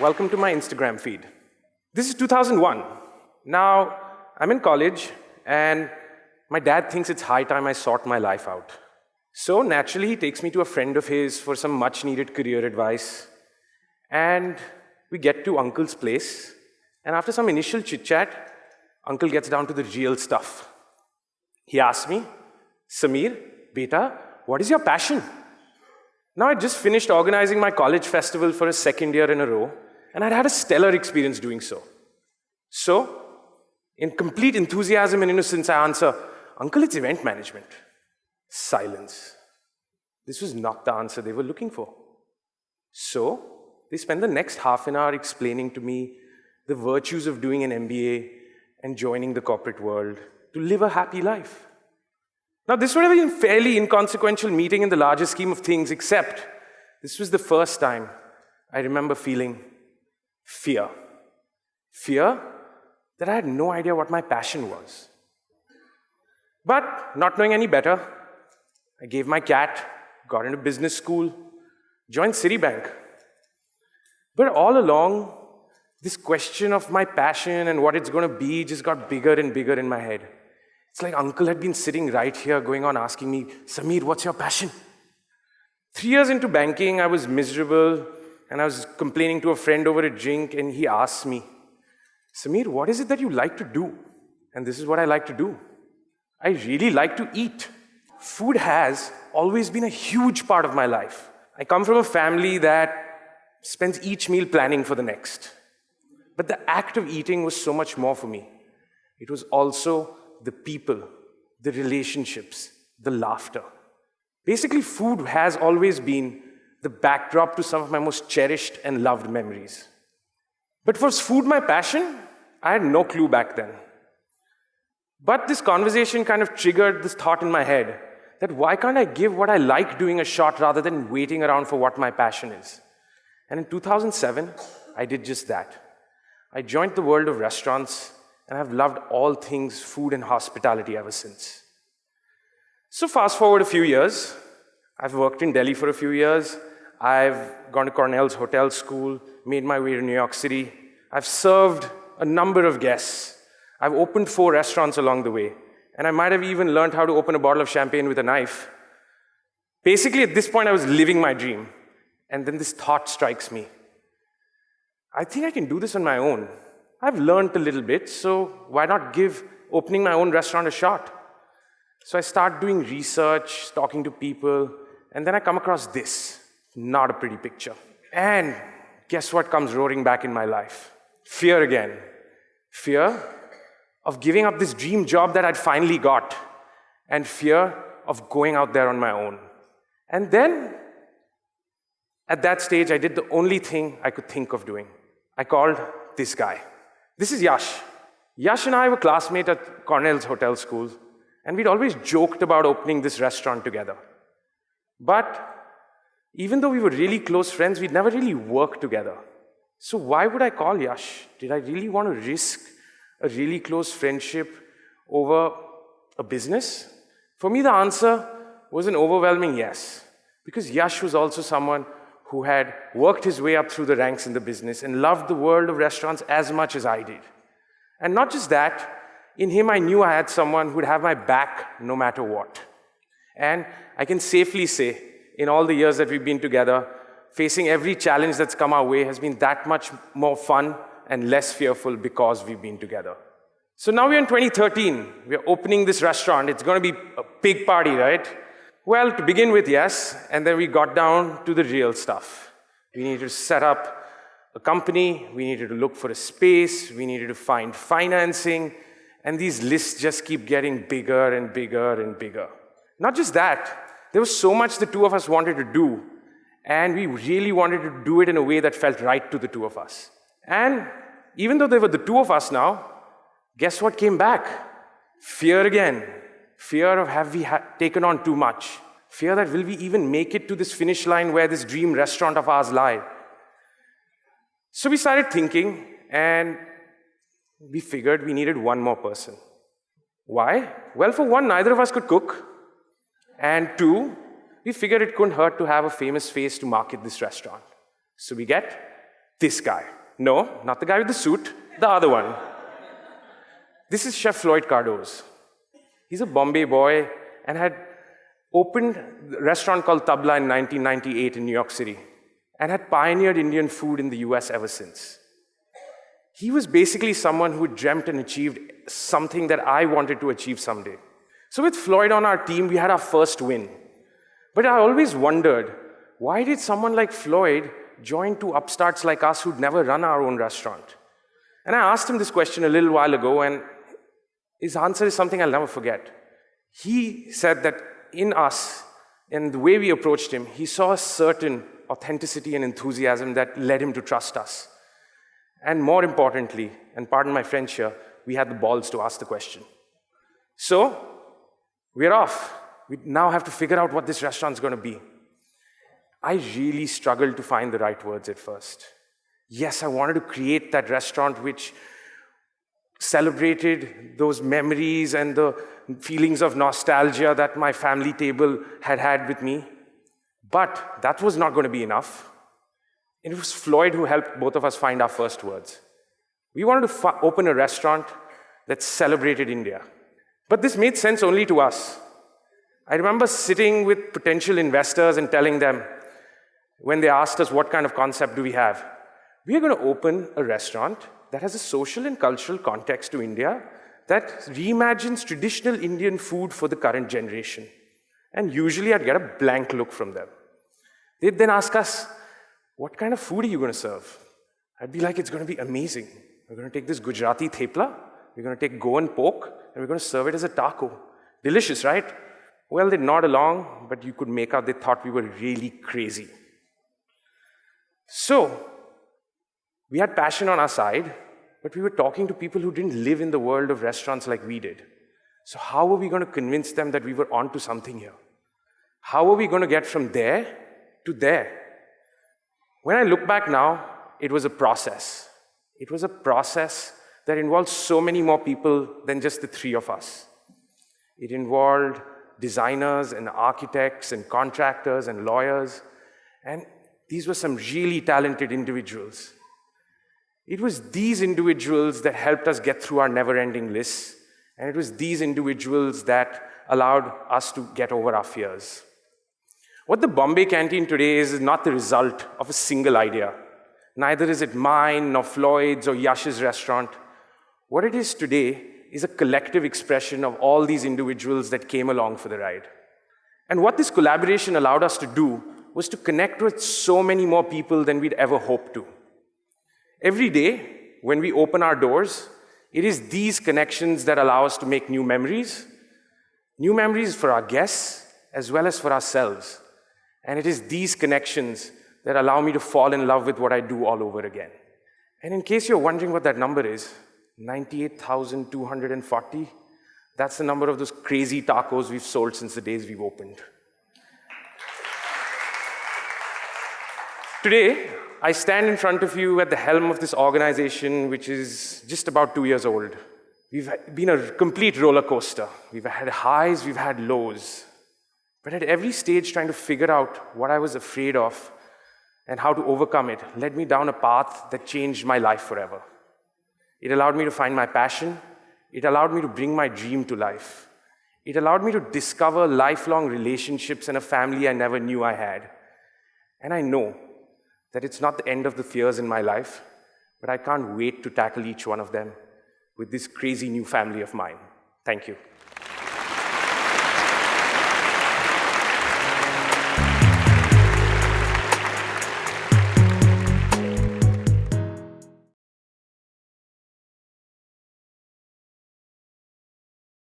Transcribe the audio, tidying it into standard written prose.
welcome to my Instagram feed. This is 2001. Now, I'm in college, and my dad thinks it's high time I sort my life out. So naturally, he takes me to a friend of his for some much-needed career advice. And we get to Uncle's place, and after some initial chit-chat, Uncle gets down to the real stuff. He asks me, "Sameer, beta, what is your passion?" Now, I'd just finished organizing my college festival for a second year in a row, and I'd had a stellar experience doing so. So, in complete enthusiasm and innocence, I answer, "Uncle, it's event management." Silence. This was not the answer they were looking for. So, they spent the next half an hour explaining to me the virtues of doing an MBA and joining the corporate world to live a happy life. Now, this would have been a fairly inconsequential meeting in the larger scheme of things, except this was the first time I remember feeling fear. Fear that I had no idea what my passion was. But not knowing any better, I gave my cat, got into business school, joined Citibank. But all along, this question of my passion and what it's going to be just got bigger and bigger in my head. It's like Uncle had been sitting right here going on asking me, "Sameer, what's your passion?" 3 years into banking, I was miserable, and I was complaining to a friend over a drink, and he asked me, "Sameer, what is it that you like to do?" And this is what I like to do. I really like to eat. Food has always been a huge part of my life. I come from a family that spends each meal planning for the next. But the act of eating was so much more for me. It was also the people, the relationships, the laughter. Basically, food has always been the backdrop to some of my most cherished and loved memories. But was food my passion? I had no clue back then. But this conversation kind of triggered this thought in my head that why can't I give what I like doing a shot rather than waiting around for what my passion is? And in 2007, I did just that. I joined the world of restaurants, and I've loved all things food and hospitality ever since. So fast forward a few years. I've worked in Delhi for a few years. I've gone to Cornell's hotel school, made my way to New York City. I've served a number of guests. I've opened 4 restaurants along the way, and I might have even learned how to open a bottle of champagne with a knife. Basically, at this point, I was living my dream. And then this thought strikes me. I think I can do this on my own. I've learned a little bit, so why not give opening my own restaurant a shot? So I start doing research, talking to people, and then I come across this. Not a pretty picture. And guess what comes roaring back in my life? Fear again. Fear of giving up this dream job that I'd finally got, and fear of going out there on my own. And then, at that stage, I did the only thing I could think of doing. I called this guy. This is Yash. Yash and I were classmates at Cornell's hotel school, and we'd always joked about opening this restaurant together. But even though we were really close friends, we'd never really worked together. So why would I call Yash? Did I really want to risk a really close friendship over a business? For me, the answer was an overwhelming yes, because Yash was also someone who had worked his way up through the ranks in the business and loved the world of restaurants as much as I did. And not just that, in him I knew I had someone who would have my back no matter what. And I can safely say, in all the years that we've been together, facing every challenge that's come our way has been that much more fun and less fearful because we've been together. So now we're in 2013. We're opening this restaurant. It's going to be a big party, right? Well, to begin with, yes, and then we got down to the real stuff. We needed to set up a company, we needed to look for a space, we needed to find financing, and these lists just keep getting bigger and bigger and bigger. Not just that, there was so much the two of us wanted to do, and we really wanted to do it in a way that felt right to the two of us. And even though they were the two of us now, guess what came back? Fear again. Fear of have we taken on too much? Fear that will we even make it to this finish line where this dream restaurant of ours lie? So we started thinking, and we figured we needed one more person. Why? Well, for one, neither of us could cook. And two, we figured it couldn't hurt to have a famous face to market this restaurant. So we get This guy. No, not the guy with the suit, the other one. This is Chef Floyd Cardoz. He's a Bombay boy and had opened a restaurant called Tabla in 1998 in New York City and had pioneered Indian food in the US ever since. He was basically someone who dreamt and achieved something that I wanted to achieve someday. So with Floyd on our team, we had our first win. But I always wondered, why did someone like Floyd join two upstarts like us who'd never run our own restaurant? And I asked him this question a little while ago, and his answer is something I'll never forget. He said that in us, and the way we approached him, he saw a certain authenticity and enthusiasm that led him to trust us. And more importantly, and pardon my French here, we had the balls to ask the question. So, we're off. We now have to figure out what this restaurant's going to be. I really struggled to find the right words at first. Yes, I wanted to create that restaurant which celebrated those memories and the feelings of nostalgia that my family table had had with me. But that was not going to be enough. It was Floyd who helped both of us find our first words. We wanted to open a restaurant that celebrated India. But this made sense only to us. I remember sitting with potential investors and telling them, when they asked us what kind of concept do we have, we are going to open a restaurant that has a social and cultural context to India that reimagines traditional Indian food for the current generation. And usually I'd get a blank look from them. They'd then ask us, what kind of food are you going to serve? I'd be like, it's going to be amazing. We're going to take this Gujarati thepla, we're going to take Goan pork, and we're going to serve it as a taco. Delicious, right? Well, they'd nod along, but you could make out they thought we were really crazy. So, we had passion on our side, but we were talking to people who didn't live in the world of restaurants like we did. So how were we going to convince them that we were onto something here? How were we going to get from there to there? When I look back now, it was a process. It was a process that involved so many more people than just the three of us. It involved designers and architects and contractors and lawyers, and these were some really talented individuals. It was these individuals that helped us get through our never-ending lists, and it was these individuals that allowed us to get over our fears. What the Bombay Canteen today is not the result of a single idea. Neither is it mine, nor Floyd's, or Yash's restaurant. What it is today is a collective expression of all these individuals that came along for the ride. And what this collaboration allowed us to do was to connect with so many more people than we'd ever hoped to. Every day, when we open our doors, it is these connections that allow us to make new memories for our guests, as well as for ourselves. And it is these connections that allow me to fall in love with what I do all over again. And in case you're wondering what that number is, 98,240, that's the number of those crazy tacos we've sold since the days we've opened. Today, I stand in front of you at the helm of this organization, which is just about 2 years old. We've been a complete roller coaster. We've had highs, we've had lows. But at every stage, trying to figure out what I was afraid of and how to overcome it led me down a path that changed my life forever. It allowed me to find my passion. It allowed me to bring my dream to life. It allowed me to discover lifelong relationships and a family I never knew I had. And I know that it's not the end of the fears in my life, but I can't wait to tackle each one of them with this crazy new family of mine. Thank you.